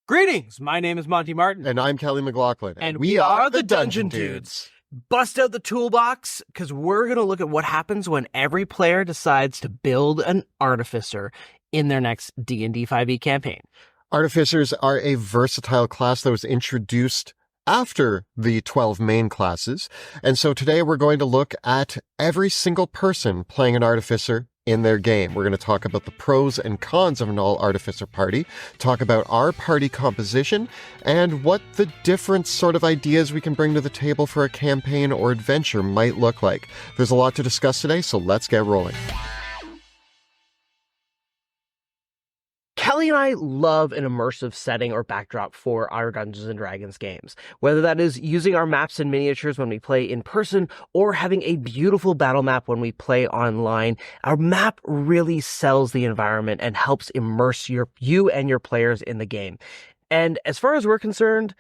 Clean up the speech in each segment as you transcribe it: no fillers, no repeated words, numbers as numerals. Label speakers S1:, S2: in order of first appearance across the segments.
S1: Greetings, my name is Monty Martin.
S2: And I'm Kelly McLaughlin.
S1: And we are the Dungeon Dudes. Bust out the toolbox, because we're going to look at what happens when every player decides to build an Artificer in their next D&D 5e campaign.
S2: Artificers are a versatile class that was introduced after the 12 main classes. And so today we're going to look at every single person playing an Artificer in their game. We're going to talk about the pros and cons of an all-Artificer party, talk about our party composition, and what the different sort of ideas we can bring to the table for a campaign or adventure might look like. There's a lot to discuss today, so let's get rolling.
S1: Kelly and I love an immersive setting or backdrop for our Dungeons & Dragons games, whether that is using our maps and miniatures when we play in person or having a beautiful battle map when we play online. Our map really sells the environment and helps immerse you and your players in the game. And as far as we're concerned,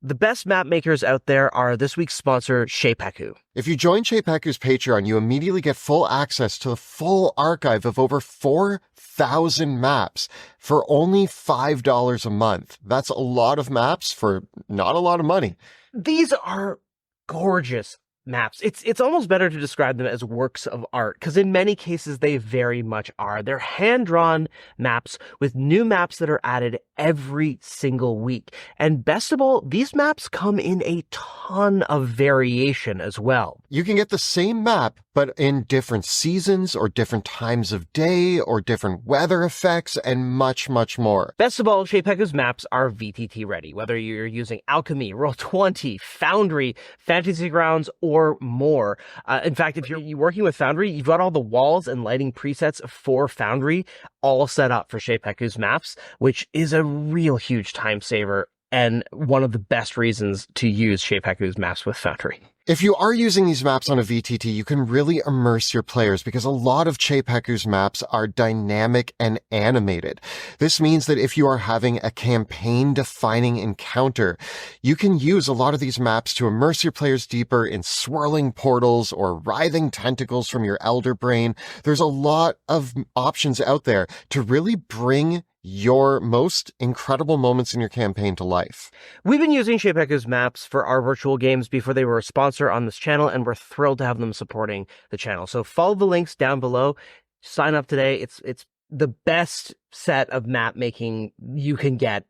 S1: the best map makers out there are this week's sponsor, Shapehaku.
S2: If you join Shapehaku's Patreon, you immediately get full access to the full archive of over 4,000 maps for only $5 a month. That's a lot of maps for not a lot of money.
S1: These are gorgeous maps. It's almost better to describe them as works of art, because in many cases they very much are. They're hand-drawn maps with new maps that are added every single week. And best of all, these maps come in a ton of variation as well.
S2: You can get the same map, but in different seasons or different times of day or different weather effects and much, much more.
S1: Best of all, Shapehaku's maps are VTT ready, whether you're using Alchemy, Roll20, Foundry, Fantasy Grounds, or more. In fact, if you're working with Foundry, you've got all the walls and lighting presets for Foundry all set up for Shapehaku's maps, which is a real huge time saver and one of the best reasons to use Shapehaku's maps with Foundry.
S2: If you are using these maps on a VTT, you can really immerse your players because a lot of Shapehaku's maps are dynamic and animated. This means that if you are having a campaign-defining encounter, you can use a lot of these maps to immerse your players deeper in swirling portals or writhing tentacles from your elder brain. There's a lot of options out there to really bring your most incredible moments in your campaign to life.
S1: We've been using Shapehaku's maps for our virtual games before they were a sponsor on this channel, and we're thrilled to have them supporting the channel. So follow the links down below. Sign up today. It's the best set of map making you can get,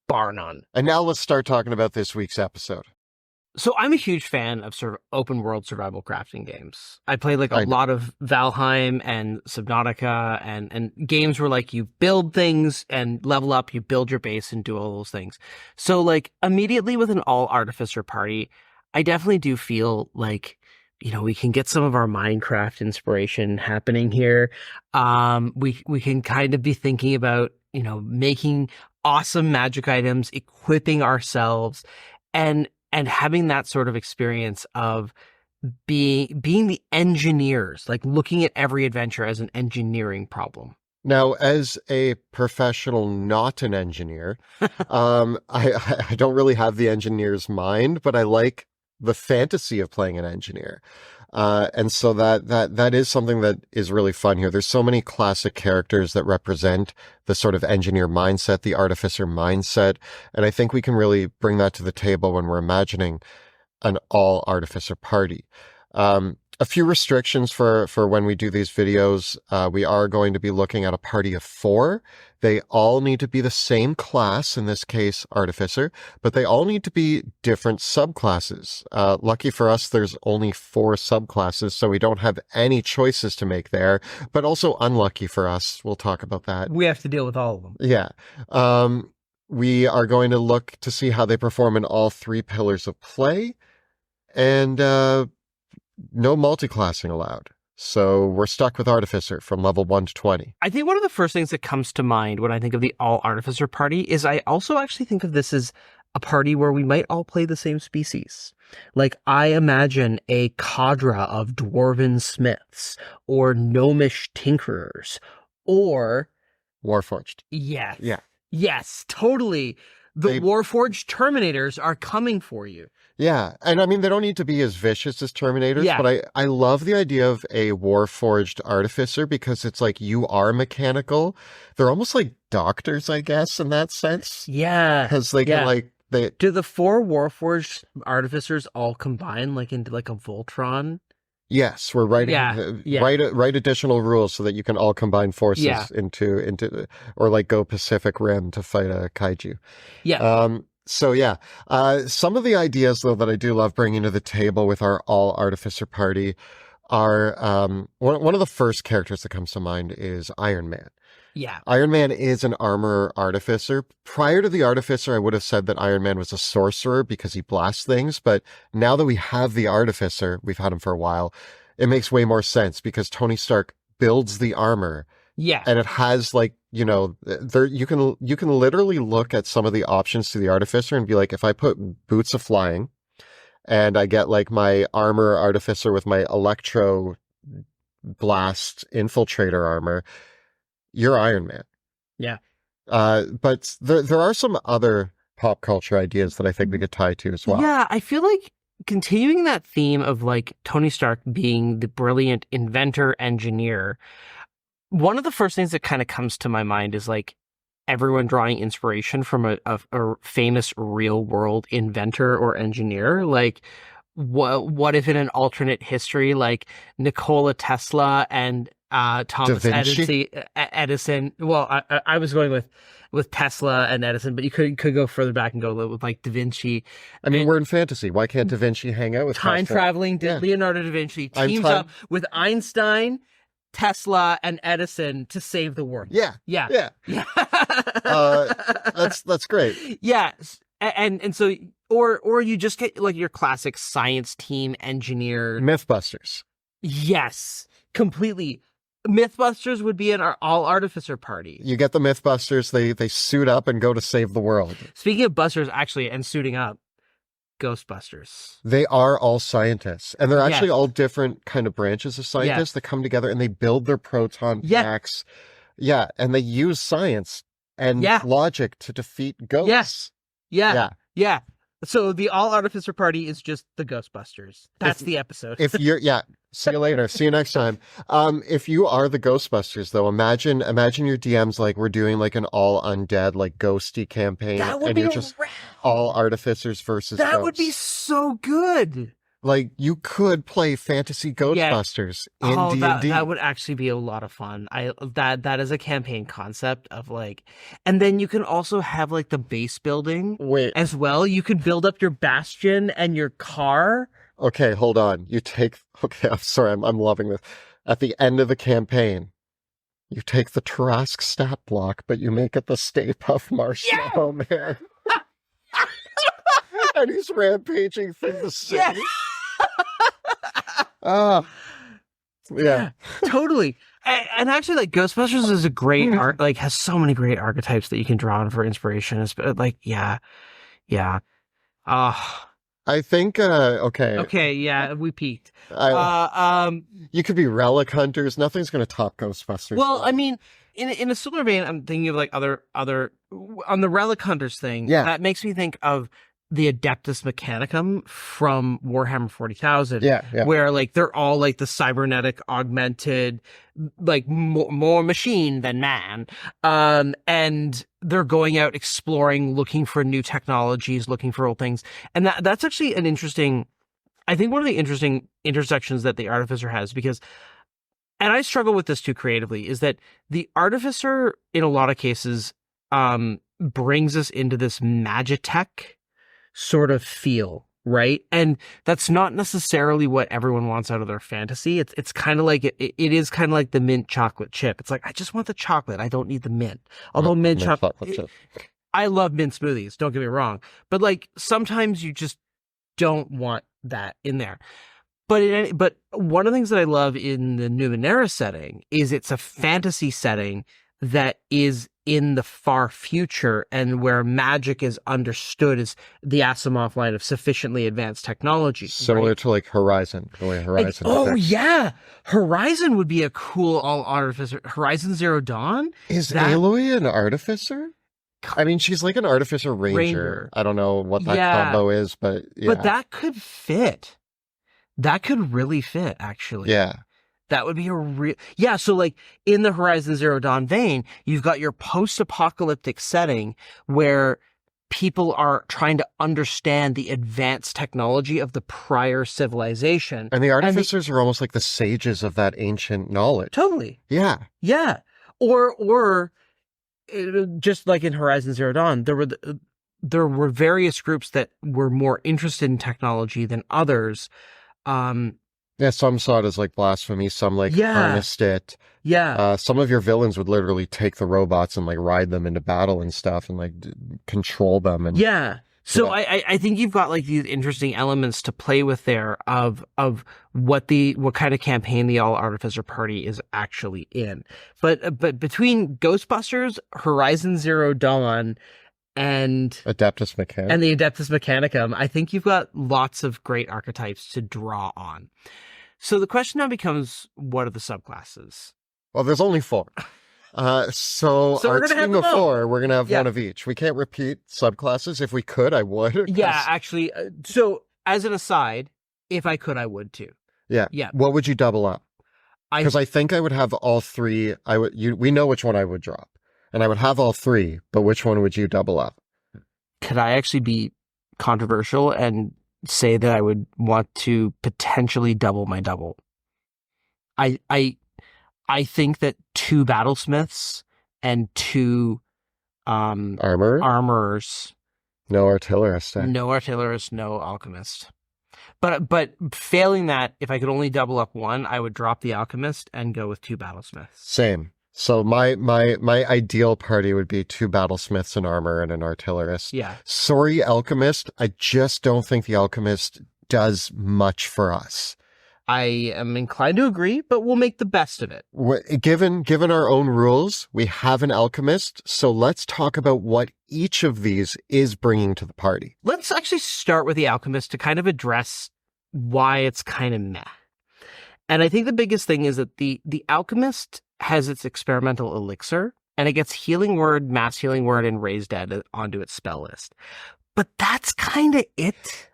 S1: bar none.
S2: And now let's start talking about this week's episode.
S1: So I'm a huge fan of sort of open world survival crafting games. I played like a lot of Valheim and Subnautica and games where like you build things and level up, you build your base and do all those things. So like immediately with an all Artificer party, I definitely do feel like, you know, we can get some of our Minecraft inspiration happening here. We can kind of be thinking about, you know, making awesome magic items, equipping ourselves, and having that sort of experience of being the engineers, like looking at every adventure as an engineering problem.
S2: Now, as a professional, not an engineer, I don't really have the engineer's mind, but I like the fantasy of playing an engineer. And so that is something that is really fun here. There's so many classic characters that represent the sort of engineer mindset, the Artificer mindset. And I think we can really bring that to the table when we're imagining an all Artificer party. A few restrictions for when we do these videos. We are going to be looking at a party of 4. They all need to be the same class, in this case, Artificer, but they all need to be different subclasses. Lucky for us, there's only 4 subclasses, so we don't have any choices to make there, but also unlucky for us. We'll talk about that.
S1: We have to deal with all of them.
S2: Yeah. We are going to look to see how they perform in all 3 pillars of play, and no multi-classing allowed. So we're stuck with Artificer from level 1 to 20.
S1: I think one of the first things that comes to mind when I think of the all Artificer party is I also actually think of this as a party where we might all play the same species. Like I imagine a cadre of dwarven smiths or gnomish tinkerers or
S2: Warforged.
S1: yes.
S2: Yeah.
S1: Yes, totally. The Warforged Terminators are coming for you.
S2: Yeah, and I mean, they don't need to be as vicious as Terminators,
S1: Yeah.
S2: but I love the idea of a Warforged Artificer because it's like you are mechanical. They're almost like doctors, I guess, in that sense.
S1: Yeah.
S2: Because they can like...
S1: Do the 4 Warforged Artificers all combine like into like a Voltron?
S2: Yes, we're writing write additional rules so that you can all combine forces into or like go Pacific Rim to fight a kaiju.
S1: Yeah.
S2: So yeah, some of the ideas though that I do love bringing to the table with our all Artificer party are one of the first characters that comes to mind is Iron Man.
S1: Yeah.
S2: Iron Man is an armor artificer. Prior to the artificer, I would have said that Iron Man was a sorcerer because he blasts things. But now that we have the artificer, we've had him for a while, it makes way more sense because Tony Stark builds the armor.
S1: Yeah.
S2: And it has like, you know, there you can literally look at some of the options to the artificer and be like, if I put boots of flying and I get like my armor artificer with my electro blast infiltrator armor, you're Iron Man.
S1: Yeah.
S2: But there are some other pop culture ideas that I think we could tie to as well.
S1: Yeah, I feel like continuing that theme of like Tony Stark being the brilliant inventor, engineer, one of the first things that kind of comes to my mind is like everyone drawing inspiration from a famous real world inventor or engineer. Like what if in an alternate history, like Nikola Tesla and Thomas Edison. Well, I was going with Tesla and Edison, but you could go further back and go with like Da Vinci.
S2: I mean, we're in fantasy. Why can't Da Vinci hang out with
S1: time traveling? Leonardo da Vinci teams up with Einstein, Tesla, and Edison to save the world.
S2: Yeah. That's great.
S1: Yeah, and so or you just get like your classic science team engineer.
S2: Mythbusters.
S1: Yes, completely. Mythbusters would be in our all Artificer party.
S2: You get the Mythbusters, they suit up and go to save the world.
S1: Speaking of busters, actually, and suiting up, Ghostbusters.
S2: They are all scientists, and they're actually all different kind of branches of scientists that come together and they build their proton packs. Yeah, and they use science and logic to defeat ghosts.
S1: Yeah. So the all Artificer party is just the Ghostbusters. That's the episode.
S2: If you're see you later. See you next time. If you are the Ghostbusters though, imagine your DMs like we're doing like an all undead like ghosty campaign.
S1: That would
S2: and
S1: be
S2: you're just all artificers versus
S1: that
S2: ghosts.
S1: would be so good.
S2: Like you could play fantasy Ghostbusters in D&D.
S1: That would actually be a lot of fun. That is a campaign concept of like, and then you can also have like the base building as well. You could build up your bastion and your car.
S2: Okay, hold on. I'm sorry, I'm loving this. At the end of the campaign, you take the Tarask stat block, but you make it the Stay Puft Marshmallow Man. And he's rampaging through the city. Yeah.
S1: Totally. And actually, like, Ghostbusters is a great art, like, has so many great archetypes that you can draw on for inspiration. It's like, yeah.
S2: I think,
S1: okay, yeah, we peaked.
S2: You could be relic hunters. Nothing's going to top Ghostbusters.
S1: Well, I mean, in a similar vein, I'm thinking of like other on the relic hunters thing.
S2: Yeah.
S1: That makes me think of the Adeptus Mechanicum from Warhammer 40,000.
S2: Yeah.
S1: Where like they're all like the cybernetic augmented, like more machine than man. And they're going out exploring, looking for new technologies, looking for old things. And that's actually an interesting, I think one of the interesting intersections that the Artificer has, because, and I struggle with this too creatively, is that the Artificer in a lot of cases brings us into this Magitech sort of feel, right? And that's not necessarily what everyone wants out of their fantasy. It's kind of like it is kind of like the mint chocolate chip. It's like, I just want the chocolate. I don't need the mint. Although mint chocolate chip. I love mint smoothies, don't get me wrong. But like sometimes you just don't want that in there. But one of the things that I love in the Numenera setting is it's a fantasy setting that is in the far future and where magic is understood as the Asimov line of sufficiently advanced technology.
S2: Similar to like Horizon, the way Horizon.
S1: Yeah. Horizon would be a cool all Artificer. Horizon Zero Dawn?
S2: Is Aloy an Artificer? I mean, she's like an Artificer Ranger. I don't know what that combo is, but yeah.
S1: But that could fit. That could really fit, actually.
S2: Yeah.
S1: That would be a real... Yeah, so like in the Horizon Zero Dawn vein, you've got your post-apocalyptic setting where people are trying to understand the advanced technology of the prior civilization.
S2: And the Artificers are almost like the sages of that ancient knowledge.
S1: Totally.
S2: Yeah.
S1: Yeah. Or just like in Horizon Zero Dawn, there were various groups that were more interested in technology than others.
S2: Yeah, some saw it as like blasphemy, some like harnessed it.
S1: Yeah.
S2: Some of your villains would literally take the robots and like ride them into battle and stuff and like control them. And
S1: yeah. So I think you've got like these interesting elements to play with there of what kind of campaign the All Artificer Party is actually in. But between Ghostbusters, Horizon Zero Dawn, and
S2: Adeptus Mechanicum.
S1: And the Adeptus Mechanicum, I think you've got lots of great archetypes to draw on. So the question now becomes, what are the subclasses?
S2: Well, there's only 4. So our team of 4, we're going to have one of each. We can't repeat subclasses. If we could, I would.
S1: Yeah, actually. So as an aside, if I could, I would too.
S2: Yeah.
S1: Yeah.
S2: What would you double up? Because I think I would have all 3. We know which one I would drop. And I would have all 3, but which one would you double up?
S1: Could I actually be controversial and say that I would want to potentially double my double? I think that 2 battlesmiths and 2 armorers.
S2: No artillerist.
S1: No artillerist, no alchemist. But failing that, if I could only double up 1, I would drop the alchemist and go with 2 battlesmiths.
S2: Same. So my ideal party would be 2 battlesmiths, an armor, and an artillerist.
S1: Yeah.
S2: Sorry, alchemist. I just don't think the alchemist does much for us.
S1: I am inclined to agree, but we'll make the best of it.
S2: Given our own rules, we have an alchemist, so let's talk about what each of these is bringing to the party.
S1: Let's actually start with the alchemist to kind of address why it's kind of meh. And I think the biggest thing is that the alchemist has its experimental elixir, and it gets healing word, mass healing word, and raise dead onto its spell list. But that's kind of it.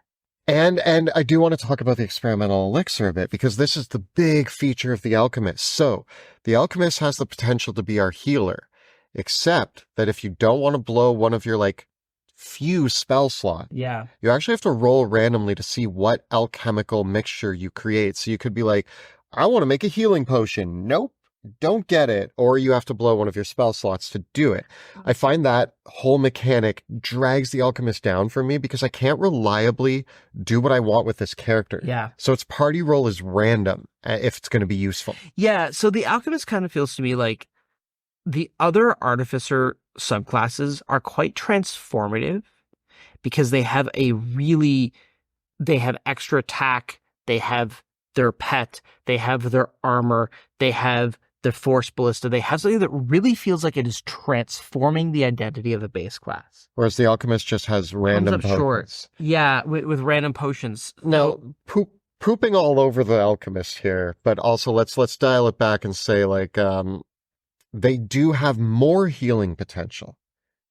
S2: And I do want to talk about the experimental elixir a bit, because this is the big feature of the alchemist. So the alchemist has the potential to be our healer, except that if you don't want to blow one of your like few spell slots, you actually have to roll randomly to see what alchemical mixture you create. So you could be like, I want to make a healing potion. Nope. Don't get it, or you have to blow one of your spell slots to do it. I find that whole mechanic drags the alchemist down for me because I can't reliably do what I want with this character.
S1: Yeah.
S2: So its party roll is random if it's going to be useful.
S1: Yeah, so the alchemist kind of feels to me like the other artificer subclasses are quite transformative because they have extra attack, they have their pet, they have their armor, they have the force ballista. They have something that really feels like it is transforming the identity of the base class.
S2: Whereas the alchemist just has random potions.
S1: Short. Yeah, with random potions.
S2: Now, pooping all over the alchemist here, but also let's dial it back and say like they do have more healing potential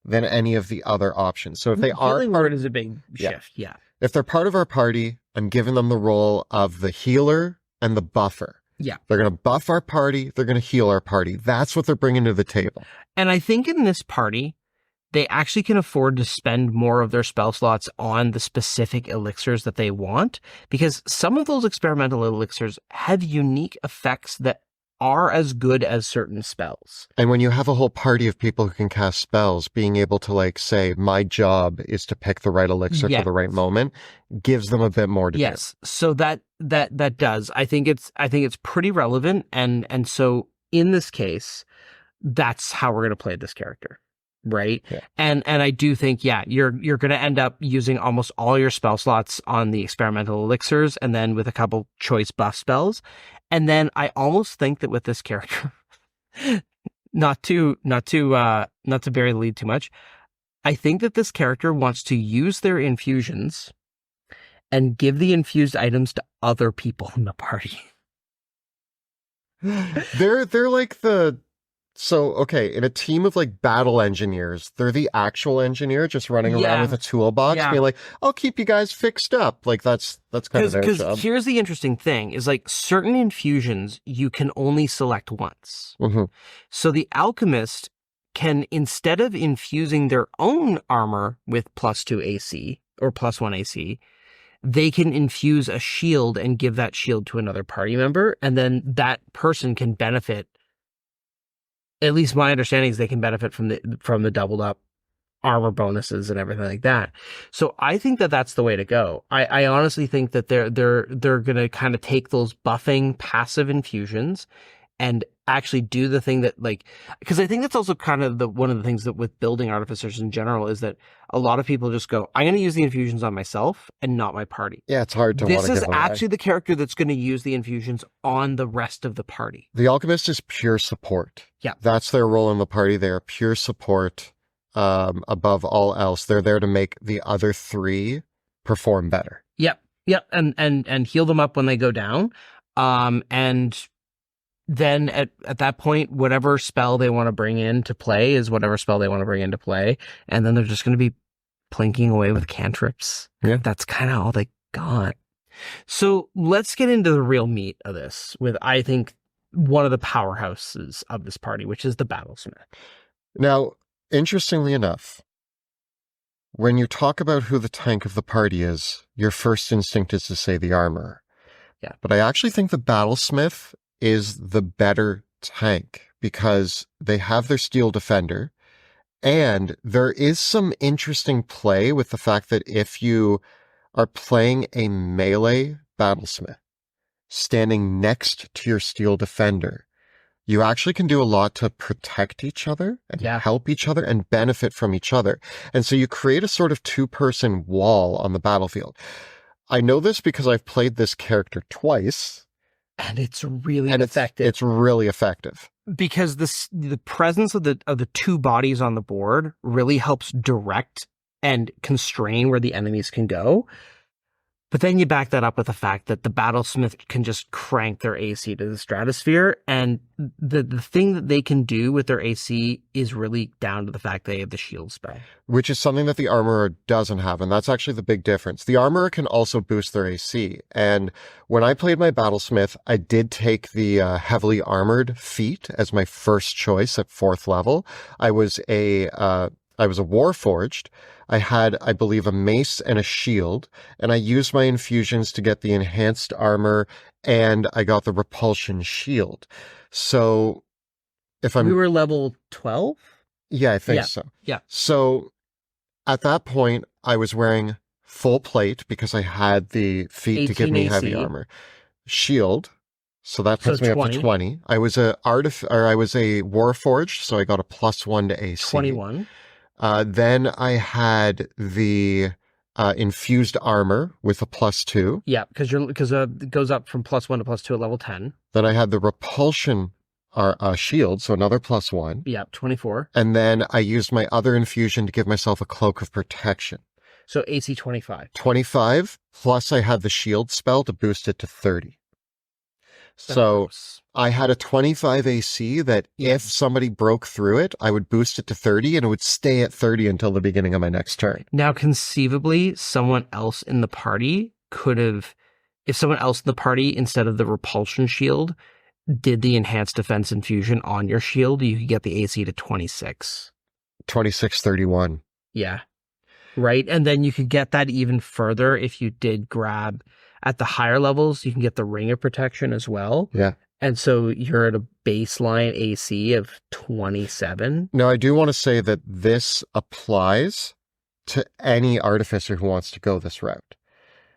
S2: than any of the other options. So if they are
S1: healing word is a big shift. Yeah.
S2: If they're part of our party, I'm giving them the role of the healer and the buffer.
S1: Yeah.
S2: They're going to buff our party. They're going to heal our party. That's what they're bringing to the table.
S1: And I think in this party, they actually can afford to spend more of their spell slots on the specific elixirs that they want, because some of those experimental elixirs have unique effects that are as good as certain spells.
S2: And when you have a whole party of people who can cast spells, being able to like say, my job is to pick the right elixir for the right moment, gives them a bit more to do.
S1: So that does. I think it's pretty relevant, and so in this case, that's how we're going to play this character. Right.
S2: Yeah.
S1: And I do think, you're going to end up using almost all your spell slots on the experimental elixirs, and then with a couple choice buff spells. And then I almost think that with this character, not to bury the lead too much, I think that this character wants to use their infusions and give the infused items to other people in the party.
S2: They're like the So, okay, in a team of like battle engineers, they're the actual engineer just running around with
S1: Yeah,
S2: a toolbox
S1: yeah.
S2: being like, I'll keep you guys fixed up. Like that's kind of their
S1: Because
S2: job.
S1: here's the interesting thing is like certain infusions you can only select once.
S2: Hmm.
S1: So the alchemist can, instead of infusing their own armor with +2 AC or +1 AC, they can infuse a shield and give that shield to another party member, and then that person can benefit. At least my understanding is they can benefit from the doubled up armor bonuses and everything like that. So I think that that's the way to go. I honestly think that they're gonna kind of take those buffing passive infusions and actually do the thing that, like, because I think that's also kind of one of the things that with building artificers in general is that a lot of people just go, I'm going to use the infusions on myself and not my party.
S2: Yeah, it's hard to want
S1: This
S2: to
S1: is
S2: give them away.
S1: actually the character that's going to use the infusions on the rest of the party.
S2: The alchemist is pure support.
S1: Yeah.
S2: That's their role in the party. They are pure support above all else. They're there to make the other three perform better.
S1: Yep. Yep. And heal them up when they go down. And then at that point, whatever spell they want to bring into play is whatever spell they want to bring into play. And then they're just going to be plinking away with cantrips.
S2: Yeah.
S1: That's kind of all they got. So let's get into the real meat of this with, I think, one of the powerhouses of this party, which is the Battlesmith.
S2: Now, interestingly enough, when you talk about who the tank of the party is, your first instinct is to say the armor.
S1: Yeah.
S2: But I actually think the Battlesmith is the better tank because they have their steel defender, and there is some interesting play with the fact that if you are playing a melee Battlesmith standing next to your steel defender, you actually can do a lot to protect each other and help each other and benefit from each other. And so you create a sort of two-person wall on the battlefield. I know this because I've played this character twice.
S1: And it's really effective.
S2: It's really effective.
S1: Because the presence of the two bodies on the board really helps direct and constrain where the enemies can go. But then you back that up with the fact that the Battlesmith can just crank their AC to the stratosphere, and the thing that they can do with their AC is really down to the fact they have the shield spell.
S2: Which is something that the Armorer doesn't have, and that's actually the big difference. The Armorer can also boost their AC, and when I played my Battlesmith, I did take the heavily armored feat as my first choice at 4th level. I was a Warforged. I had, I believe, a mace and a shield, and I used my infusions to get the enhanced armor, and I got the repulsion shield. So,
S1: We were level 12?
S2: Yeah, I think so.
S1: Yeah.
S2: So, at that point, I was wearing full plate because I had the feat to give me heavy armor. Shield. So that puts me
S1: 20.
S2: up to 20. I was a Warforged, so I got a +1 to AC.
S1: 21.
S2: Then I had the infused armor with a +2.
S1: Yeah, because it goes up from +1 to +2 at level 10.
S2: Then I had the repulsion shield, so another +1.
S1: Yeah, 24.
S2: And then I used my other infusion to give myself a cloak of protection.
S1: So AC 25.
S2: 25, plus I had the shield spell to boost it to 30. So I had a 25 AC that if somebody broke through it, I would boost it to 30 and it would stay at 30 until the beginning of my next turn.
S1: Now, conceivably, someone else in the party could have, if someone else in the party, instead of the repulsion shield, did the enhanced defense infusion on your shield, you could get the AC to 26.
S2: 26, 31.
S1: Yeah. Right. And then you could get that even further if you did grab at the higher levels, you can get the ring of protection as well.
S2: Yeah.
S1: And so you're at a baseline AC of 27.
S2: Now, I do want to say that this applies to any artificer who wants to go this route.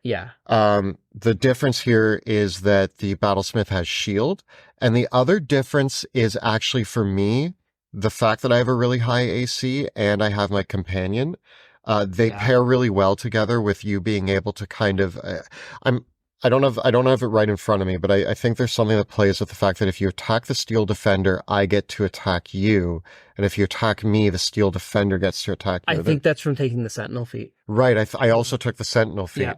S1: Yeah.
S2: The difference here is that the Battlesmith has shield, and the other difference is actually for me, the fact that I have a really high AC and I have my companion. They pair really well together with you being able to kind of, I don't have it right in front of me, but I think there's something that plays with the fact that if you attack the steel defender, I get to attack you. And if you attack me, the steel defender gets to attack you.
S1: I think that's from taking the Sentinel feat.
S2: Right. I also took the Sentinel feat.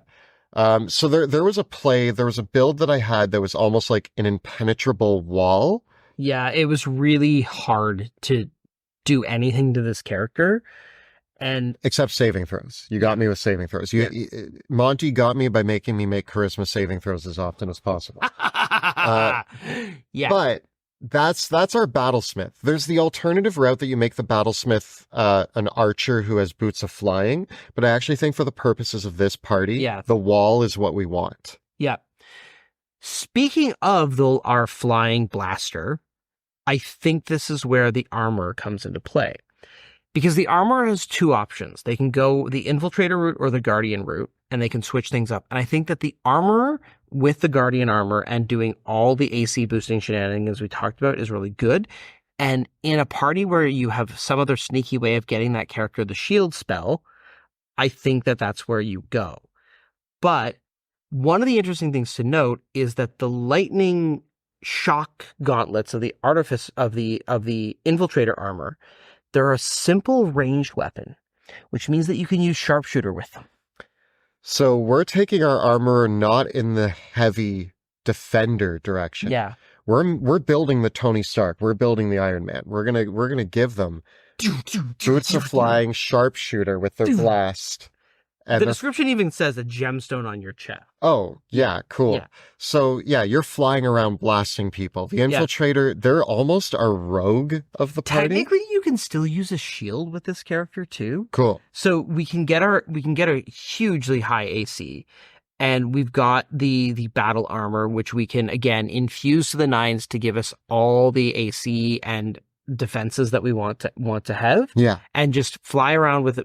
S1: Yeah.
S2: So there was a build that I had that was almost like an impenetrable wall
S1: Yeah, it was really hard to do anything to this character. And
S2: except saving throws. You got me with saving throws. Monty got me by making me make charisma saving throws as often as possible.
S1: Yeah.
S2: But that's our battlesmith. There's the alternative route that you make the battlesmith an archer who has boots of flying, but I actually think for the purposes of this party, the wall is what we want.
S1: Yeah. Speaking of our flying blaster, I think this is where the armor comes into play. Because the armor has two options. They can go the infiltrator route or the guardian route, and they can switch things up. And I think that the armor with the guardian armor and doing all the AC boosting shenanigans we talked about is really good. And in a party where you have some other sneaky way of getting that character the shield spell, I think that that's where you go. But one of the interesting things to note is that the lightning shock gauntlets of the artifice of the infiltrator armor, they're a simple ranged weapon, which means that you can use sharpshooter with them.
S2: So we're taking our armor not in the heavy defender direction.
S1: Yeah.
S2: We're building the Tony Stark. We're building the Iron Man. We're gonna give them boots of flying, sharpshooter with their blast. And
S1: the description even says a gemstone on your chest.
S2: Oh, yeah, cool. Yeah. So, yeah, you're flying around blasting people. The infiltrator, they're almost a rogue of the party.
S1: Technically, you can still use a shield with this character too.
S2: Cool.
S1: So we can get a hugely high AC, and we've got the battle armor, which we can again infuse to the nines to give us all the AC and defenses that we want to have.
S2: Yeah.
S1: And just fly around with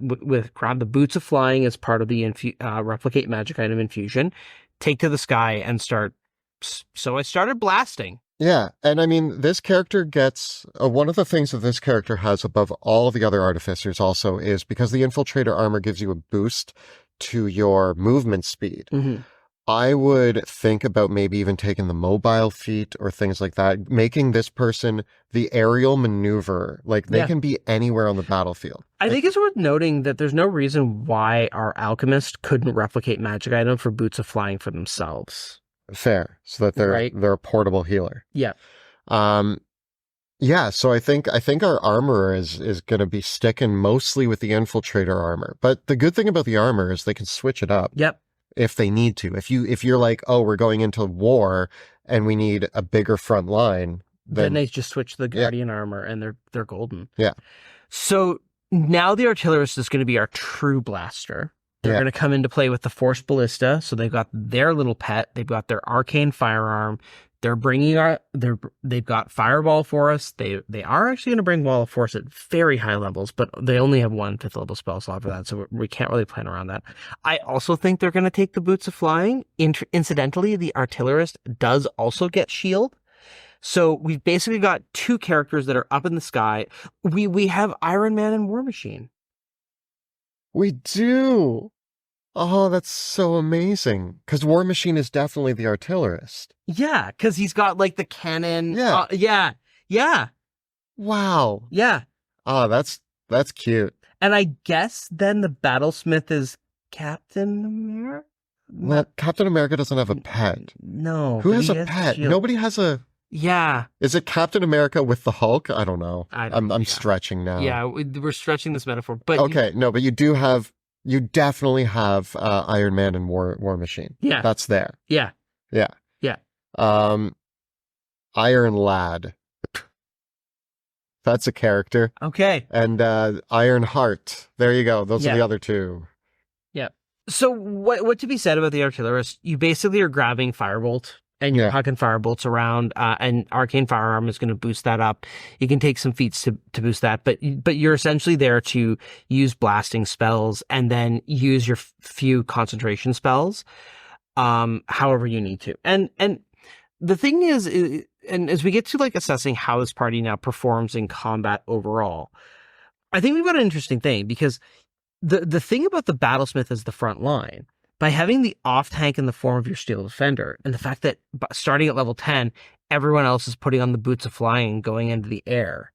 S1: grab the boots of flying as part of the replicate magic item infusion, take to the sky and start. So I started blasting.
S2: Yeah. And I mean, this character gets one of the things that this character has above all the other artificers also is because the infiltrator armor gives you a boost to your movement speed.
S1: Mm-hmm.
S2: I would think about maybe even taking the mobile feat or things like that, making this person the aerial maneuverer. Like they can be anywhere on the battlefield.
S1: I think it's worth noting that there's no reason why our alchemist couldn't replicate magic item for boots of flying for themselves.
S2: Fair. So that they're a portable healer.
S1: Yeah.
S2: Yeah, so I think our armor is going to be sticking mostly with the infiltrator armor. But the good thing about the armor is they can switch it up.
S1: Yep.
S2: If they need to. If you're like, oh, we're going into war and we need a bigger front line, then
S1: they just switch to the guardian armor and they're golden.
S2: Yeah.
S1: So now the artillerist is going to be our true blaster. They're going to come into play with the force ballista. So they've got their little pet. They've got their arcane firearm. They're bringing they've got fireball for us. They are actually going to bring wall of force at very high levels, but they only have one 5th level spell slot for that, so we can't really plan around that. I also think they're going to take the boots of flying. Incidentally, the artillerist does also get shield. So we've basically got two characters that are up in the sky. We have Iron Man and War Machine.
S2: We do. Oh, that's so amazing. Because War Machine is definitely the artillerist.
S1: Yeah, because he's got like the cannon.
S2: Yeah.
S1: Yeah.
S2: Wow.
S1: Yeah.
S2: Oh, that's cute.
S1: And I guess then the battlesmith is Captain America?
S2: Well, Captain America doesn't have a pet.
S1: No.
S2: Who has a pet? Nobody has a...
S1: Yeah.
S2: Is it Captain America with the Hulk? I don't know. I'm stretching now.
S1: Yeah, we're stretching this metaphor. But
S2: okay, but you definitely have Iron Man and War Machine.
S1: Yeah.
S2: That's there.
S1: Yeah.
S2: Yeah.
S1: Yeah.
S2: Iron Lad. That's a character.
S1: Okay.
S2: And Iron Heart. There you go. Those are the other two.
S1: Yeah. So what to be said about the artillerist? You basically are grabbing Firebolt and you're hucking firebolts around, and Arcane Firearm is going to boost that up. You can take some feats to boost that, but you're essentially there to use blasting spells and then use your few concentration spells, however you need to. And the thing is, and as we get to like assessing how this party now performs in combat overall, I think we've got an interesting thing because the thing about the Battlesmith as the front line, by having the off tank in the form of your Steel Defender, and the fact that starting at level 10, everyone else is putting on the boots of flying and going into the air,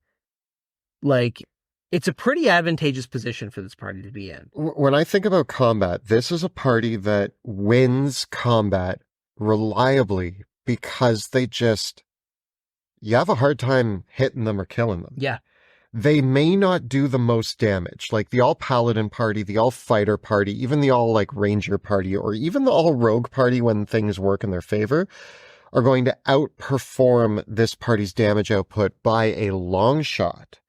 S1: like, it's a pretty advantageous position for this party to be in.
S2: When I think about combat, this is a party that wins combat reliably because you have a hard time hitting them or killing them.
S1: Yeah.
S2: They may not do the most damage. Like the all paladin party, the all fighter party, even the all like ranger party, or even the all rogue party when things work in their favor, are going to outperform this party's damage output by a long shot.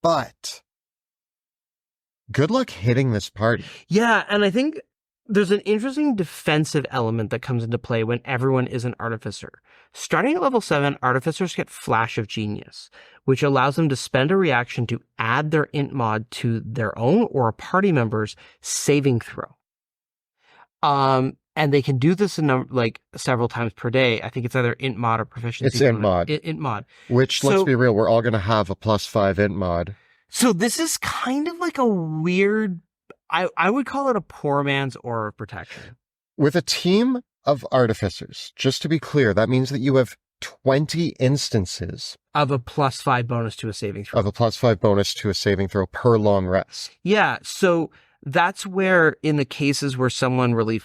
S2: But good luck hitting this party.
S1: Yeah, and I think there's an interesting defensive element that comes into play when everyone is an artificer. Starting at level 7, artificers get Flash of Genius, which allows them to spend a reaction to add their int mod to their own or a party member's saving throw. And they can do this like several times per day. I think it's either int mod or proficiency.
S2: It's int mod.
S1: Int mod.
S2: Which, let's be real, we're all going to have a +5 int mod.
S1: So this is kind of like a weird, I would call it a poor man's aura of protection.
S2: With a team of artificers, just to be clear, that means that you have 20 instances
S1: of a +5 bonus to a saving throw.
S2: Of a +5 bonus to a saving throw per long rest.
S1: Yeah, so that's where in the cases where someone really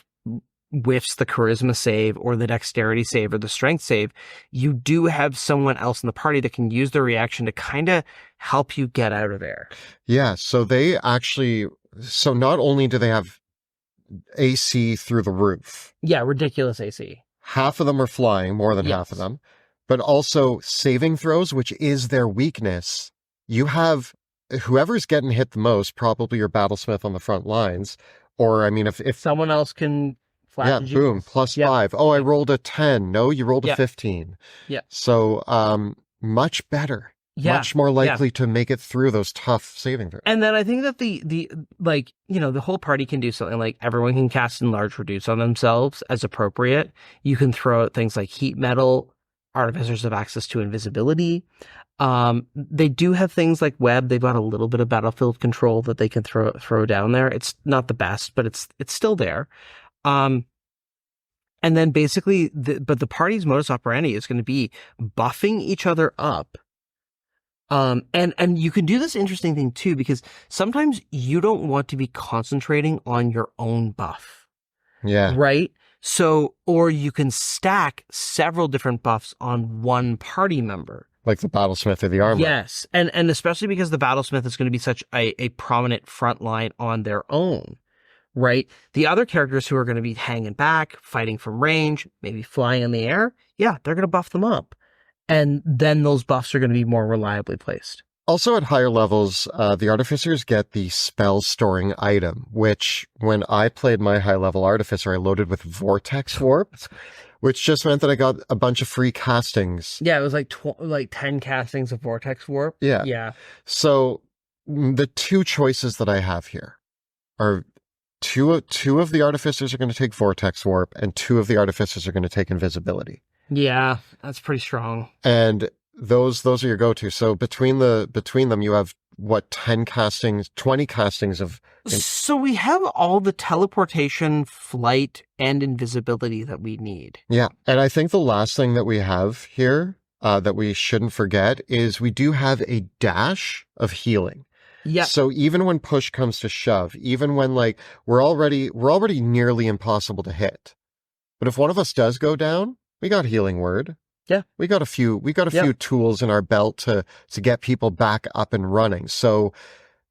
S1: whiffs the charisma save or the dexterity save or the strength save, you do have someone else in the party that can use their reaction to kind of help you get out of there.
S2: Yeah, so so not only do they have AC through the roof.
S1: Yeah, ridiculous AC.
S2: Half of them are flying, more than half of them, but also saving throws, which is their weakness. You have whoever's getting hit the most, probably your battlesmith on the front lines, or I mean, if
S1: someone else can flash.
S2: Yeah, boom, +5. Oh, I rolled a 10. No, you rolled a 15.
S1: Yeah.
S2: So, much better. Yeah. Much more likely to make it through those tough saving throws.
S1: And then I think that the like, the whole party can do something like everyone can cast Enlarge Reduce on themselves as appropriate. You can throw out things like heat metal. Artificers have access to invisibility. They do have things like web. They've got a little bit of battlefield control that they can throw down there. It's not the best, but it's still there. And then basically, the party's modus operandi is going to be buffing each other up. And you can do this interesting thing too, because sometimes you don't want to be concentrating on your own buff.
S2: Yeah.
S1: Right? So, or you can stack several different buffs on one party member.
S2: Like the battlesmith or the armor.
S1: Yes. And especially because the battlesmith is going to be such a prominent front line on their own. Right? The other characters who are going to be hanging back, fighting from range, maybe flying in the air, yeah, they're going to buff them up. And then those buffs are going to be more reliably placed.
S2: Also at higher levels, the artificers get the spell storing item, which when I played my high level artificer, I loaded with Vortex Warp, which just meant that I got a bunch of free castings.
S1: Yeah, it was like 10 castings of Vortex Warp.
S2: Yeah.
S1: Yeah.
S2: So the two choices that I have here are two of the artificers are going to take Vortex Warp and two of the artificers are going to take invisibility.
S1: Yeah, that's pretty strong.
S2: And those are your go-to. So between them, you have what, 20 castings of.
S1: So we have all the teleportation, flight, and invisibility that we need.
S2: Yeah. And I think the last thing that we have here, that we shouldn't forget is we do have a dash of healing. Yeah. So even when push comes to shove, even when like we're already nearly impossible to hit. But if one of us does go down, we got healing word.
S1: Yeah.
S2: We got a few tools in our belt to get people back up and running. So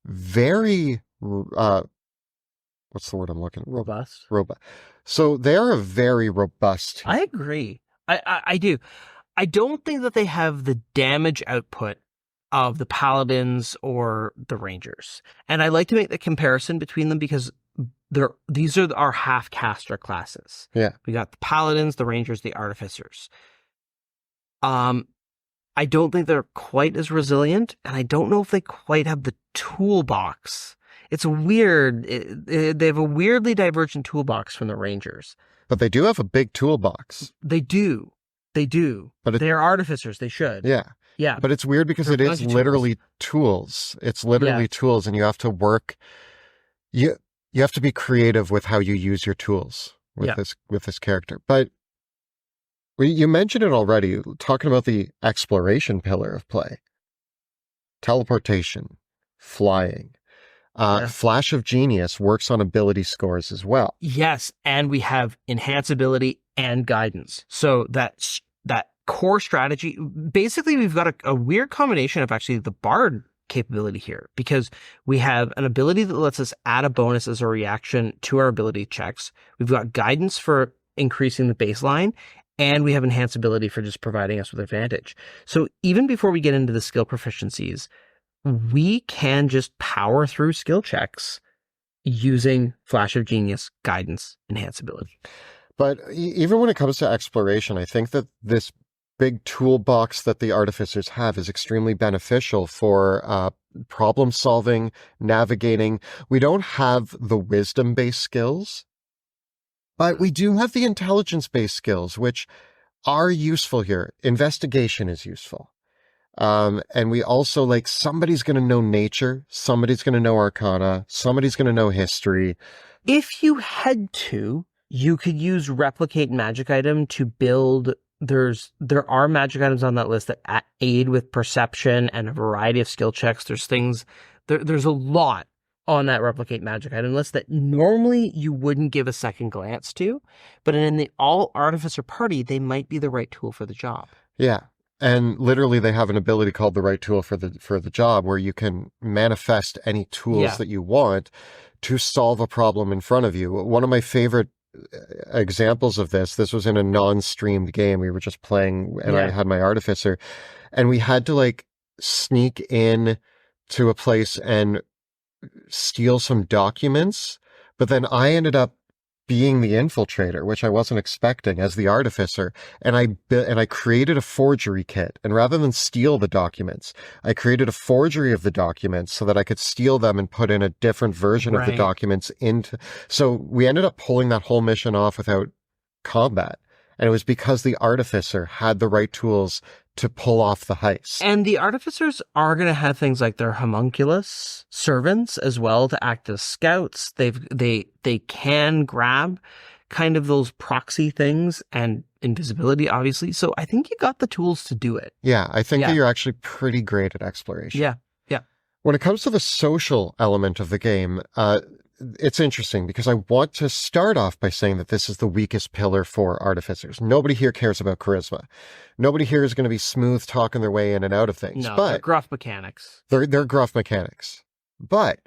S2: very what's the word I'm looking for?
S1: Robust.
S2: So they're a very robust team.
S1: I agree. I do. I don't think that they have the damage output of the paladins or the rangers. And I like to make the comparison between them because these are our half caster classes.
S2: Yeah.
S1: We got the paladins, the rangers, the artificers. I don't think they're quite as resilient, and I don't know if they quite have the toolbox. It's weird. They have a weirdly divergent toolbox from the rangers.
S2: But they do have a big toolbox.
S1: They do. But they're artificers. They should.
S2: Yeah.
S1: Yeah.
S2: But it's weird because it is literally tools. It's literally tools, and you have to work. You have to be creative with how you use your tools with this character. But you mentioned it already, talking about the exploration pillar of play. Teleportation, flying. Flash of Genius works on ability scores as well.
S1: Yes, and we have enhance ability and guidance. So that core strategy. Basically, we've got a weird combination of actually the Bard capability here, because we have an ability that lets us add a bonus as a reaction to our ability checks. We've got guidance for increasing the baseline, and we have enhanced ability for just providing us with advantage. So even before we get into the skill proficiencies, we can just power through skill checks using Flash of Genius, guidance, enhanced ability.
S2: But even when it comes to exploration, I think that this big toolbox that the artificers have is extremely beneficial for problem solving, navigating. We don't have the wisdom-based skills, but we do have the intelligence-based skills, which are useful here. Investigation is useful. And we also, like, somebody's going to know nature, somebody's going to know arcana, somebody's going to know history.
S1: If you had to, you could use replicate magic item to build. There are magic items on that list that aid with perception and a variety of skill checks. There's things, there's a lot on that replicate magic item list that normally you wouldn't give a second glance to, but in the all Artificer Party, they might be the right tool for the job.
S2: Yeah. And literally they have an ability called the right tool for the job, where you can manifest any tools that you want to solve a problem in front of you. One of my favorite examples of this was in a non-streamed game. We were just playing, and I had my Artificer, and we had to like sneak in to a place and steal some documents, but then I ended up being the infiltrator, which I wasn't expecting, as the Artificer, and I created a forgery kit, and rather than steal the documents, I created a forgery of the documents so that I could steal them and put in a different version of the documents into. So we ended up pulling that whole mission off without combat, and it was because the Artificer had the right tools to pull off the heist.
S1: And the Artificers are going to have things like their homunculus servants as well to act as scouts. They can grab kind of those proxy things and invisibility, obviously. So I think you got the tools to do it.
S2: Yeah, I think that you're actually pretty great at exploration.
S1: Yeah.
S2: When it comes to the social element of the game, it's interesting because I want to start off by saying that this is the weakest pillar for Artificers. Nobody here cares about charisma. Nobody here is going to be smooth talking their way in and out of things.
S1: No,
S2: but
S1: they're gruff mechanics.
S2: They're gruff mechanics. But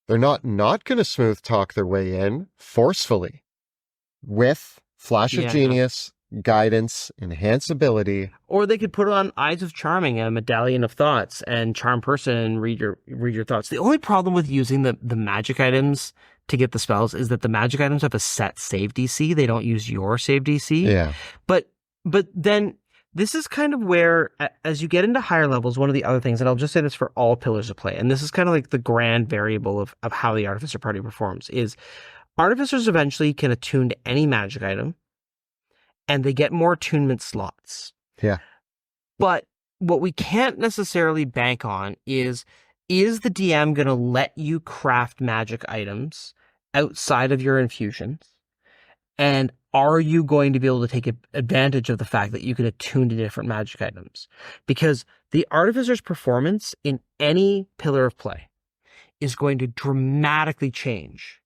S2: they're not going to smooth talk their way in forcefully with Flash of Genius, guidance, enhance ability.
S1: Or they could put on Eyes of Charming, a medallion of thoughts, and charm person and read your thoughts. The only problem with using the magic items to get the spells is that the magic items have a set save DC. They don't use your save DC.
S2: Yeah.
S1: But then this is kind of where, as you get into higher levels, one of the other things, and I'll just say this for all pillars of play, and this is kind of like the grand variable of how the Artificer Party performs, is Artificers eventually can attune to any magic item, and they get more attunement slots.
S2: Yeah.
S1: But what we can't necessarily bank on is the DM going to let you craft magic items outside of your infusions? And are you going to be able to take advantage of the fact that you can attune to different magic items? Because the Artificer's performance in any pillar of play is going to dramatically change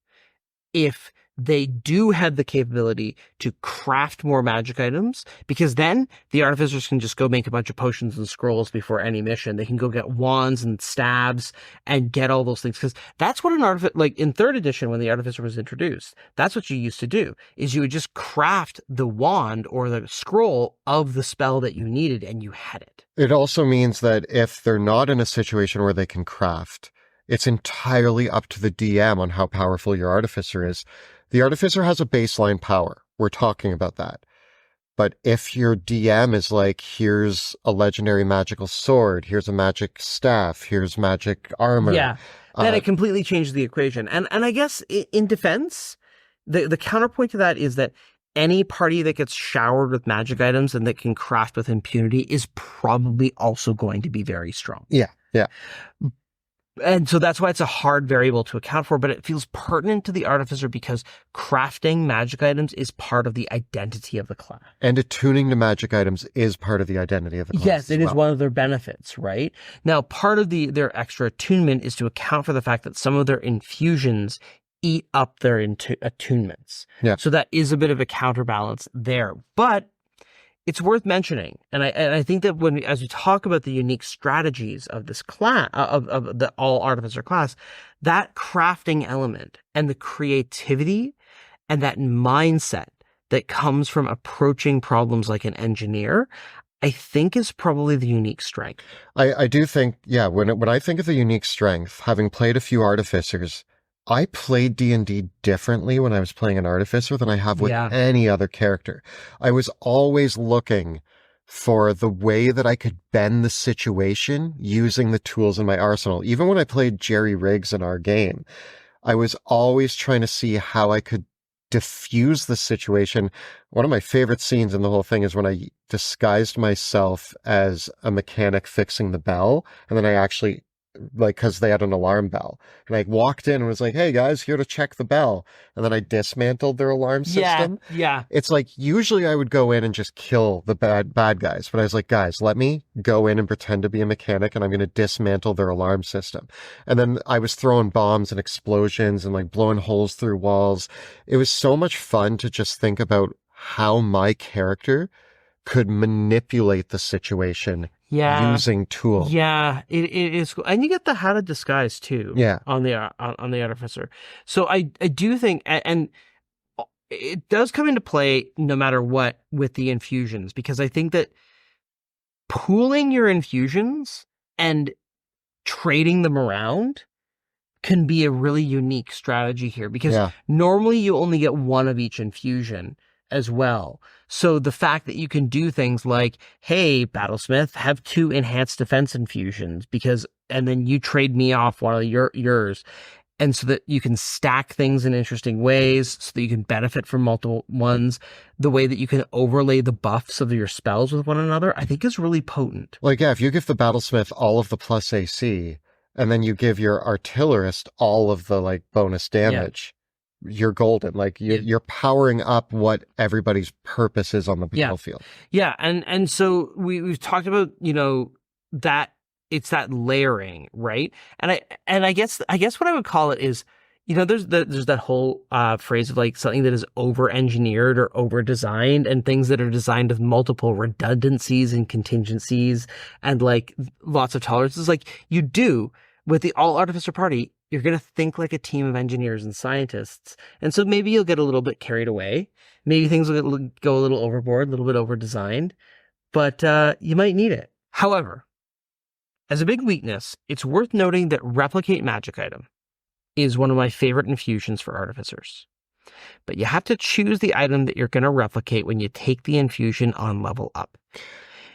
S1: if they do have the capability to craft more magic items, because then the Artificers can just go make a bunch of potions and scrolls before any mission. They can go get wands and stabs and get all those things. Because that's what an Artificer, like in 3rd edition when the Artificer was introduced, that's what you used to do, is you would just craft the wand or the scroll of the spell that you needed and you had it.
S2: It also means that if they're not in a situation where they can craft, it's entirely up to the DM on how powerful your Artificer is. The Artificer has a baseline power. We're talking about that. But if your DM is like, here's a legendary magical sword, here's a magic staff, here's magic armor.
S1: Yeah, then it completely changes the equation. And I guess in defense, the counterpoint to that is that any party that gets showered with magic items and that can craft with impunity is probably also going to be very strong.
S2: Yeah.
S1: And so that's why it's a hard variable to account for, but it feels pertinent to the Artificer because crafting magic items is part of the identity of the class.
S2: And attuning to magic items is part of the identity of the class.
S1: Yes, it is one of their benefits, right? Now, part of their extra attunement is to account for the fact that some of their infusions eat up their attunements.
S2: Yeah.
S1: So that is a bit of a counterbalance there. But it's worth mentioning. And I think that as we talk about the unique strategies of this class, of the all artificer class, that crafting element and the creativity and that mindset that comes from approaching problems like an engineer, I think is probably the unique strength.
S2: I do think, yeah, when I think of the unique strength, having played a few artificers, I played D&D differently when I was playing an artificer than I have with
S1: Yeah.
S2: any other character. I was always looking for the way that I could bend the situation using the tools in my arsenal. Even when I played Jerry Riggs in our game, I was always trying to see how I could diffuse the situation. One of my favorite scenes in the whole thing is when I disguised myself as a mechanic fixing the bell, and then I actually, like, because they had an alarm bell, and I walked in and was like, "Hey guys, here to check the bell," and then I dismantled their alarm system.
S1: Yeah.
S2: It's like usually I would go in and just kill the bad guys, but I was like, guys, let me go in and pretend to be a mechanic, and I'm going to dismantle their alarm system. And then I was throwing bombs and explosions and like blowing holes through walls. It was so much fun to just think about how my character could manipulate the situation using tools.
S1: Yeah, it is cool. And you get the how to disguise too.
S2: Yeah.
S1: On the artificer. So I do think, and it does come into play no matter what with the infusions, because I think that pooling your infusions and trading them around can be a really unique strategy here, because normally you only get one of each infusion as well. So the fact that you can do things like, hey, Battlesmith, have 2 enhanced defense infusions, and then you trade me off one of yours. And so that you can stack things in interesting ways, so that you can benefit from multiple ones. The way that you can overlay the buffs of your spells with one another, I think is really potent.
S2: Like, yeah, if you give the Battlesmith all of the plus AC, and then you give your Artillerist all of the, like, bonus damage, you're golden. Like, you're powering up what everybody's purpose is on the battlefield.
S1: Yeah, and so we've talked about, that it's that layering, right? And I guess what I would call it is, there's that whole phrase of like something that is over-engineered or over-designed, and things that are designed with multiple redundancies and contingencies and like lots of tolerances. Like you do with the All Artificer Party, you're going to think like a team of engineers and scientists. And so maybe you'll get a little bit carried away. Maybe things will go a little overboard, a little bit over-designed, but you might need it. However, as a big weakness, it's worth noting that Replicate Magic Item is one of my favorite infusions for artificers. But you have to choose the item that you're going to replicate when you take the infusion on level up.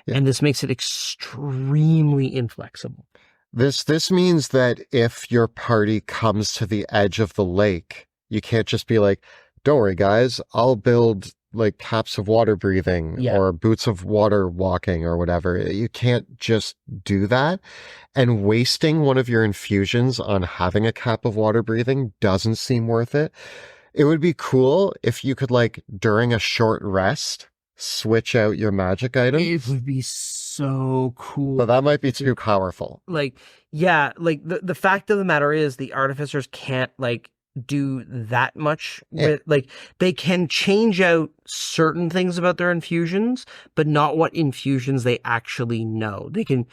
S1: Yeah. And this makes it extremely inflexible.
S2: This means that if your party comes to the edge of the lake, you can't just be like, don't worry, guys, I'll build like caps of water breathing or boots of water walking or whatever. You can't just do that. And wasting one of your infusions on having a cap of water breathing doesn't seem worth it. It would be cool if you could, like, during a short rest, switch out your magic item.
S1: It would be so cool.
S2: But that might be too powerful.
S1: Like, yeah, like the fact of the matter is the artificers can't like do that much with like they can change out certain things about their infusions, but not what infusions they actually know. They can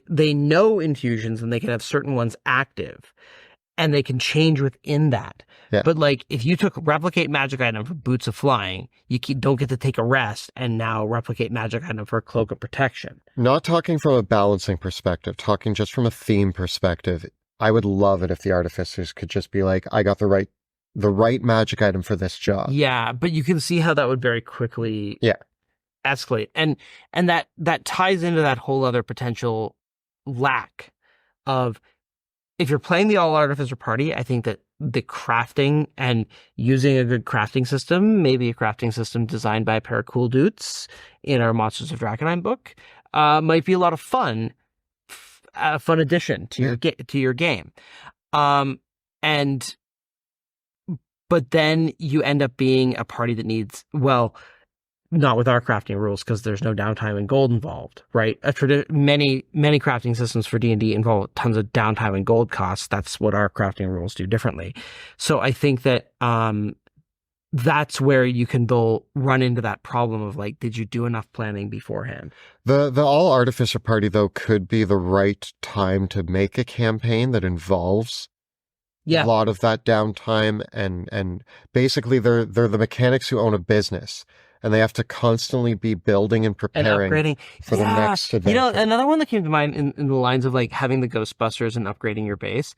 S1: they know infusions and they can have certain ones active and they can change within that. Yeah. But like if you took Replicate Magic Item for Boots of Flying, you don't get to take a rest and now Replicate Magic Item for Cloak of Protection.
S2: Not talking from a balancing perspective, talking just from a theme perspective. I would love it if the artificers could just be like, I got the right magic item for this job.
S1: Yeah, but you can see how that would very quickly escalate. And that ties into that whole other potential lack of, if you're playing the All Artificer Party, I think that the crafting and using a good crafting system, maybe a crafting system designed by a pair of cool dudes in our Monsters of Drakenheim book, might be a lot of fun. A fun addition to your game, but then you end up being a party that needs, well, not with our crafting rules because there's no downtime and gold involved, right? Many crafting systems for D&D involve tons of downtime and gold costs. That's what our crafting rules do differently. So I think that that's where you can though run into that problem of like, did you do enough planning beforehand?
S2: The All Artificer Party, though, could be the right time to make a campaign that involves a
S1: Yeah.
S2: lot of that downtime, and basically they're the mechanics who own a business, and they have to constantly be building and
S1: And
S2: preparing
S1: upgrading.
S2: for the
S1: Yeah.
S2: next adventure.
S1: Another one that came to mind in the lines of like having the Ghostbusters and upgrading your base.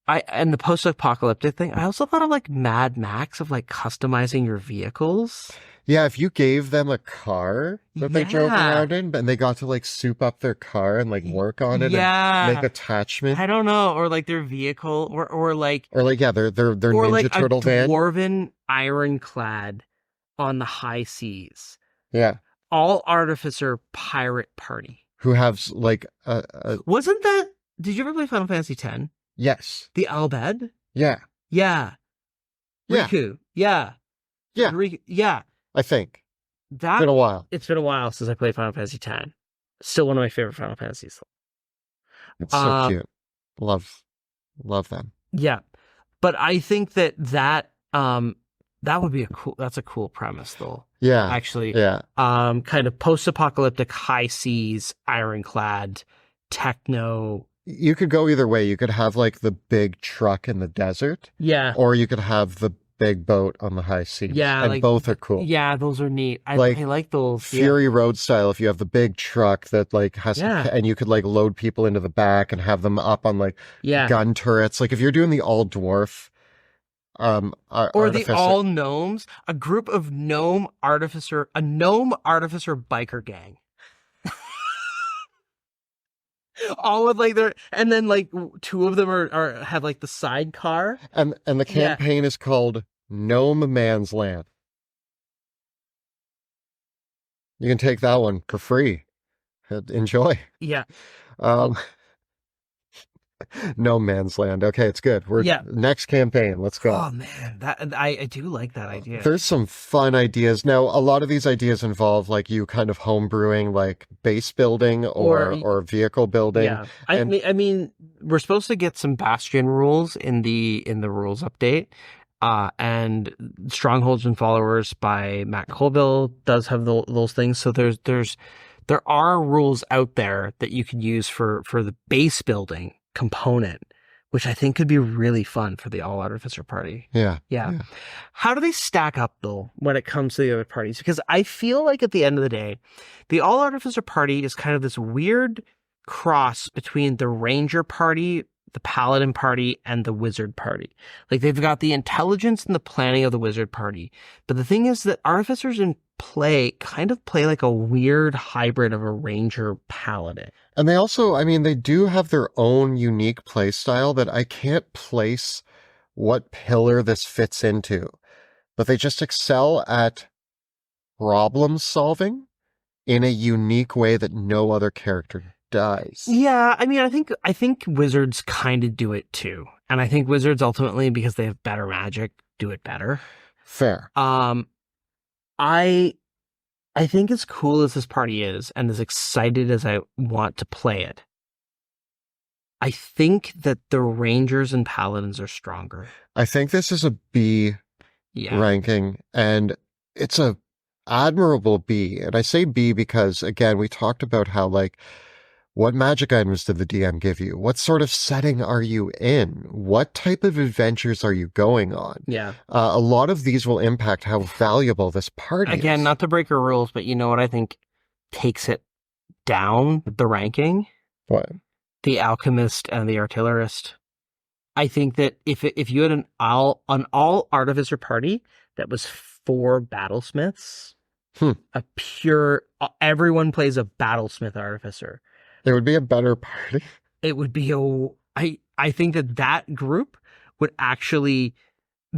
S1: And the post-apocalyptic thing, I also thought of like Mad Max of like customizing your vehicles.
S2: Yeah, if you gave them a car that they drove
S1: Yeah.
S2: around in, and they got to like soup up their car and like work on it and make
S1: Yeah.
S2: attachments.
S1: I don't know. Or like their vehicle or like
S2: Or like, yeah, their
S1: or
S2: Ninja
S1: like a
S2: Turtle van.
S1: dwarven ironclad on the high seas.
S2: Yeah.
S1: All Artificer Pirate Party.
S2: Who have like a
S1: Wasn't that? Did you ever play Final Fantasy X?
S2: yes.
S1: The Albed?
S2: Yeah.
S1: Yeah.
S2: Yeah.
S1: Riku. Yeah.
S2: Yeah.
S1: Yeah.
S2: I think.
S1: That
S2: It's been a while.
S1: It's been a while since I played Final Fantasy X. Still one of my favorite Final Fantasies.
S2: It's so cute. Love them.
S1: Yeah. But I think that would be that's a cool premise though.
S2: Yeah.
S1: Actually.
S2: Yeah.
S1: Kind of post-apocalyptic high seas, ironclad, techno.
S2: You could go either way. You could have like the big truck in the desert.
S1: Yeah.
S2: Or you could have the big boat on the high seas.
S1: Yeah.
S2: And
S1: like,
S2: both are cool.
S1: Yeah, those are neat. I
S2: Like,
S1: like those.
S2: Fury Road style, if you have the big truck that like has and you could like load people into the back and have them up on like gun turrets. Like if you're doing the all dwarf
S1: or
S2: Artificer.
S1: the all gnomes, a group of a gnome artificer biker gang. All with like and then like two of them are have like the sidecar.
S2: And the campaign is called Gnome Man's Land. You can take that one for free. Enjoy.
S1: Yeah.
S2: No Man's Land. Okay, it's good. Next campaign. Let's go.
S1: Oh man, that I do like that idea.
S2: There's some fun ideas. Now, a lot of these ideas involve like you kind of homebrewing like base building or vehicle building.
S1: Yeah. I mean, we're supposed to get some Bastion rules in the rules update. And Strongholds and Followers by Matt Colville does have those things. So there are rules out there that you can use for the base building component, which I think could be really fun for the All Artificer Party.
S2: Yeah.
S1: How do they stack up though when it comes to the other parties? Because I feel like at the end of the day, the All Artificer Party is kind of this weird cross between the Ranger Party, the Paladin Party, and the Wizard Party. Like they've got the intelligence and the planning of the Wizard Party. But the thing is that Artificers in play kind of play like a weird hybrid of a Ranger Paladin.
S2: And they also, I mean, they do have their own unique play style that I can't place what pillar this fits into. But they just excel at problem solving in a unique way that no other character does.
S1: Yeah, I mean, I think Wizards kind of do it too. And I think Wizards ultimately, because they have better magic, do it better.
S2: Fair.
S1: I think as cool as this party is, and as excited as I want to play it, I think that the Rangers and Paladins are stronger.
S2: I think this is a B ranking, and it's a admirable B. And I say B because, again, we talked about how, like, what magic items did the DM give you? What sort of setting are you in? What type of adventures are you going on?
S1: Yeah.
S2: A lot of these will impact how valuable this party is.
S1: Again, not to break our rules, but you know what I think takes it down, the ranking?
S2: What?
S1: The Alchemist and the Artillerist. I think that if you had an all Artificer Party that was 4 Battlesmiths, a pure, everyone plays a Battlesmith Artificer.
S2: It would be a better party.
S1: It would be I think that group would actually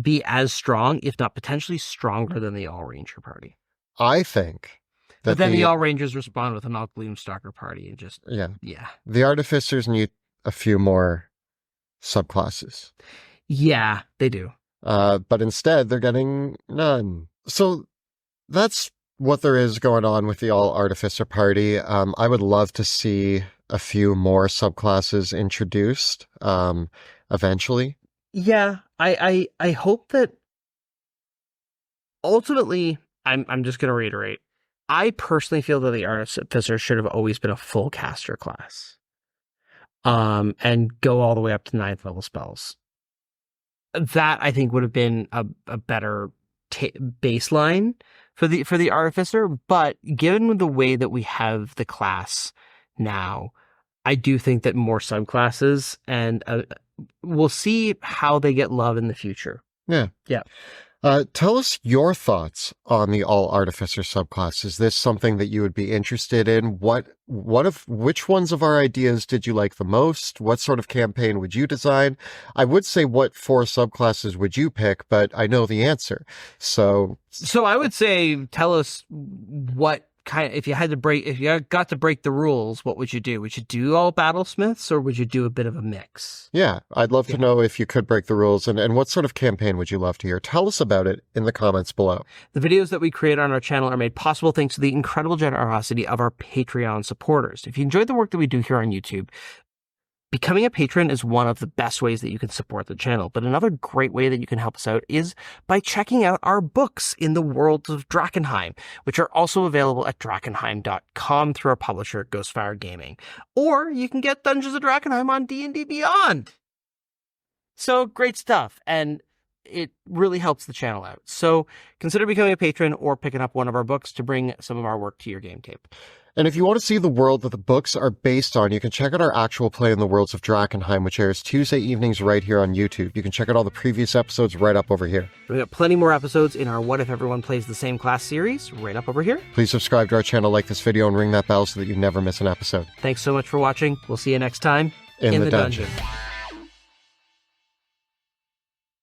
S1: be as strong, if not potentially stronger than the All Ranger Party.
S2: I think.
S1: But then the All Rangers respond with an All Gloomstalker Party and just... Yeah.
S2: The Artificers need a few more subclasses.
S1: Yeah, they do.
S2: But instead, they're getting none. So that's what there is going on with the All Artificer Party. I would love to see a few more subclasses introduced eventually.
S1: Yeah, I hope that ultimately, I'm just going to reiterate. I personally feel that the Artificer should have always been a full caster class, and go all the way up to 9th level spells. That I think would have been a better baseline for the Artificer. But given the way that we have the class now, I do think that more subclasses, and we'll see how they get love in the future.
S2: Yeah.
S1: Yeah.
S2: Tell us your thoughts on the all Artificer subclass. Is this something that you would be interested in? Which ones of our ideas did you like the most? What sort of campaign would you design? I would say what 4 subclasses would you pick, but I know the answer. So
S1: I would say, tell us what kind, if you got to break the rules, what would you do? Would you do all battlesmiths, or would you do a bit of a mix?
S2: Yeah, I'd love to know if you could break the rules, and what sort of campaign would you love to hear? Tell us about it in the comments below.
S1: The videos that we create on our channel are made possible thanks to the incredible generosity of our Patreon supporters. If you enjoyed the work that we do here on YouTube, becoming a patron is one of the best ways that you can support the channel, but another great way that you can help us out is by checking out our books in the world of Drakkenheim, which are also available at drakkenheim.com through our publisher, Ghostfire Gaming. Or you can get Dungeons of Drakkenheim on D&D Beyond. So great stuff, and it really helps the channel out. So consider becoming a patron or picking up one of our books to bring some of our work to your game tape.
S2: And if you want to see the world that the books are based on, you can check out our actual play in the worlds of Drakkenheim, which airs Tuesday evenings right here on YouTube. You can check out all the previous episodes right up over here.
S1: We've got plenty more episodes in our What If Everyone Plays the Same Class series right up over here.
S2: Please subscribe to our channel, like this video, and ring that bell so that you never miss an episode.
S1: Thanks so much for watching. We'll see you next time
S2: in the dungeon.